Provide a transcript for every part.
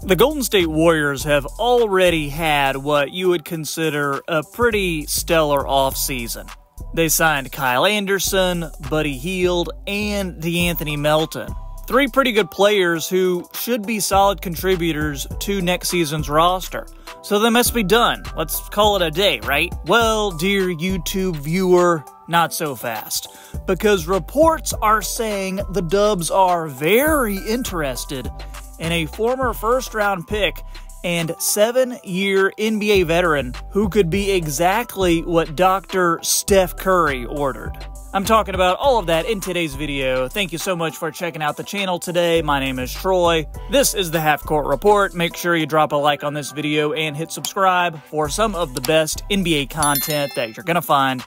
The Golden State Warriors have already had what you would consider a pretty stellar offseason. They signed Kyle Anderson, Buddy Hield, and DeAnthony Melton. Three pretty good players who should be solid contributors to next season's roster. So they must be done. Let's call it a day, right? Well, dear YouTube viewer, not so fast. Because reports are saying the Dubs are very interested in a former first-round pick and 7-year NBA veteran who could be exactly what Dr. Steph Curry ordered. I'm talking about all of that in today's video. Thank you so much for checking out the channel today. My name is Troy. This is the Half Court Report. Make sure you drop a like on this video and hit subscribe for some of the best NBA content that you're going to find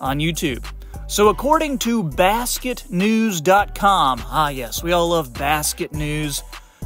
on YouTube. So according to basketnews.com, yes, we all love basket news.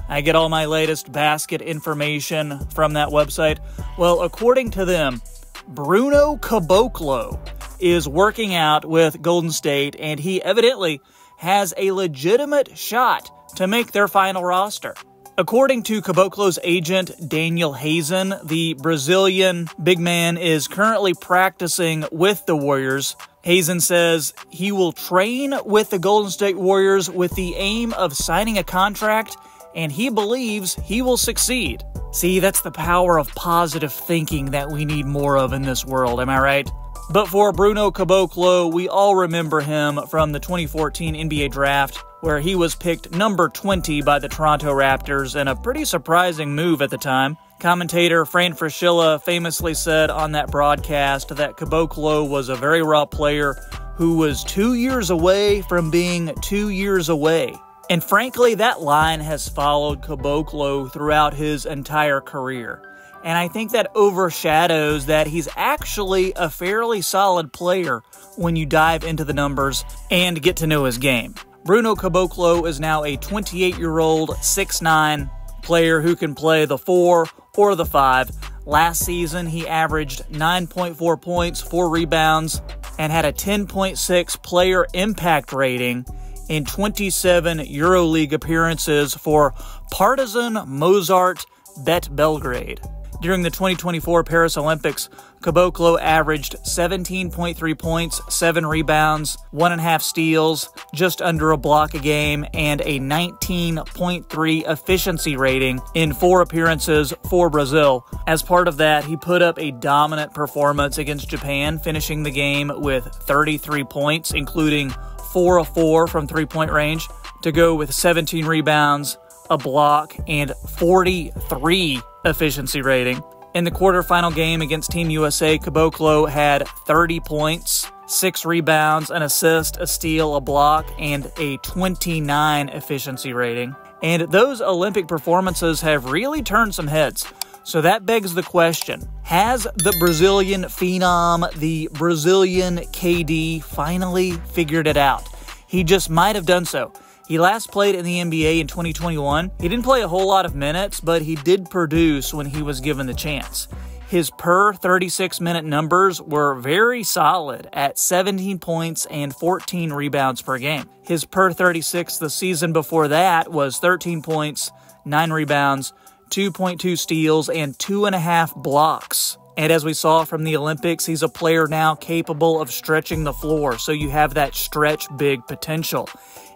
I get all my latest basket information from that website. Well, according to them, Bruno Caboclo is working out with Golden State, and he evidently has a legitimate shot to make their final roster. According to Caboclo's agent, Daniel Hazen, the Brazilian big man is currently practicing with the Warriors. Hazen says he will train with the Golden State Warriors with the aim of signing a contract, and he believes he will succeed. See, that's the power of positive thinking that we need more of in this world, am I right? But for Bruno Caboclo, we all remember him from the 2014 NBA draft, where he was picked number 20 by the Toronto Raptors in a pretty surprising move at the time. Commentator Fran Fraschilla famously said on that broadcast that Caboclo was a very raw player who was 2 years away from being 2 years away. And frankly, that line has followed Caboclo throughout his entire career. And I think that overshadows that he's actually a fairly solid player when you dive into the numbers and get to know his game. Bruno Caboclo is now a 28-year-old, 6'9" player who can play the 4 or the 5. Last season, he averaged 9.4 points, 4 rebounds, and had a 10.6 player impact rating in 27 EuroLeague appearances for Partizan Mozart Bet Belgrade. During the 2024 Paris Olympics, Caboclo averaged 17.3 points, 7 rebounds, 1.5 steals, just under a block a game, and a 19.3 efficiency rating in 4 appearances for Brazil. As part of that, he put up a dominant performance against Japan, finishing the game with 33 points, including 4 of 4 from three-point range, to go with 17 rebounds, a block, and 43 efficiency rating. In the quarterfinal game against Team USA, Caboclo had 30 points, 6 rebounds, an assist, a steal, a block, and a 29 efficiency rating. And those Olympic performances have really turned some heads. So that begs the question, has the Brazilian phenom, the Brazilian KD, finally figured it out? He just might have done so. He last played in the NBA in 2021. He didn't play a whole lot of minutes, but he did produce when he was given the chance. His per 36-minute numbers were very solid at 17 points and 14 rebounds per game. His per 36 the season before that was 13 points, 9 rebounds, 2.2 steals, and 2.5 blocks. And as we saw from the Olympics, he's a player now capable of stretching the floor, so you have that stretch big potential.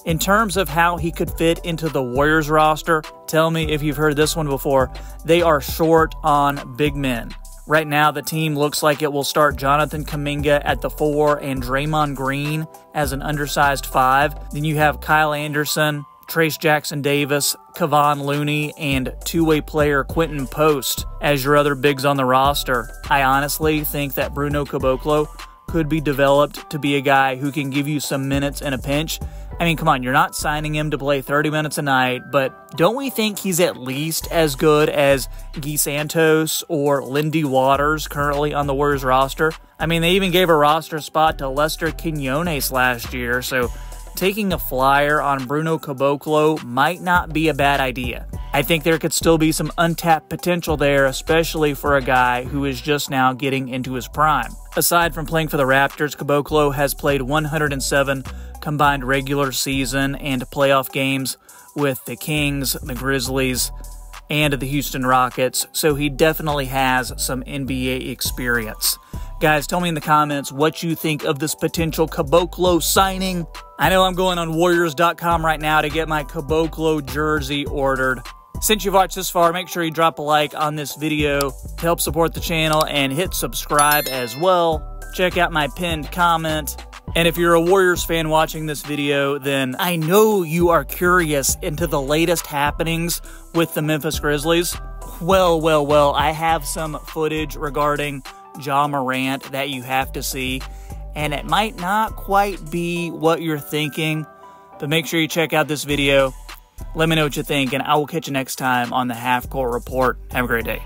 In terms of how he could fit into the Warriors roster, tell me if you've heard this one before, they are short on big men. Right now, the team looks like it will start Jonathan Kuminga at the 4 and Draymond Green as an undersized 5. Then you have Kyle Anderson, Trace Jackson-Davis, Kevon Looney, and two-way player Quentin Post as your other bigs on the roster. I honestly think that Bruno Caboclo could be developed to be a guy who can give you some minutes in a pinch. I mean, come on, you're not signing him to play 30 minutes a night, but don't we think he's at least as good as Guy Santos or Lindy Waters currently on the Warriors roster? I mean, they even gave a roster spot to Lester Quinones last year, so taking a flyer on Bruno Caboclo might not be a bad idea. I think there could still be some untapped potential there, especially for a guy who is just now getting into his prime. Aside from playing for the Raptors, Caboclo has played 107 combined regular season and playoff games with the Kings, the Grizzlies, and the Houston Rockets, so he definitely has some NBA experience. Guys, tell me in the comments what you think of this potential Caboclo signing. I know I'm going on Warriors.com right now to get my Caboclo jersey ordered. Since you've watched this far, make sure you drop a like on this video to help support the channel and hit subscribe as well. Check out my pinned comment. And if you're a Warriors fan watching this video, then I know you are curious into the latest happenings with the Memphis Grizzlies. Well, I have some footage regarding Ja Morant that you have to see, and it might not quite be what you're thinking, but make sure you check out this video. Let me know what you think, and I will catch you next time on the Half Court Report. Have a great day.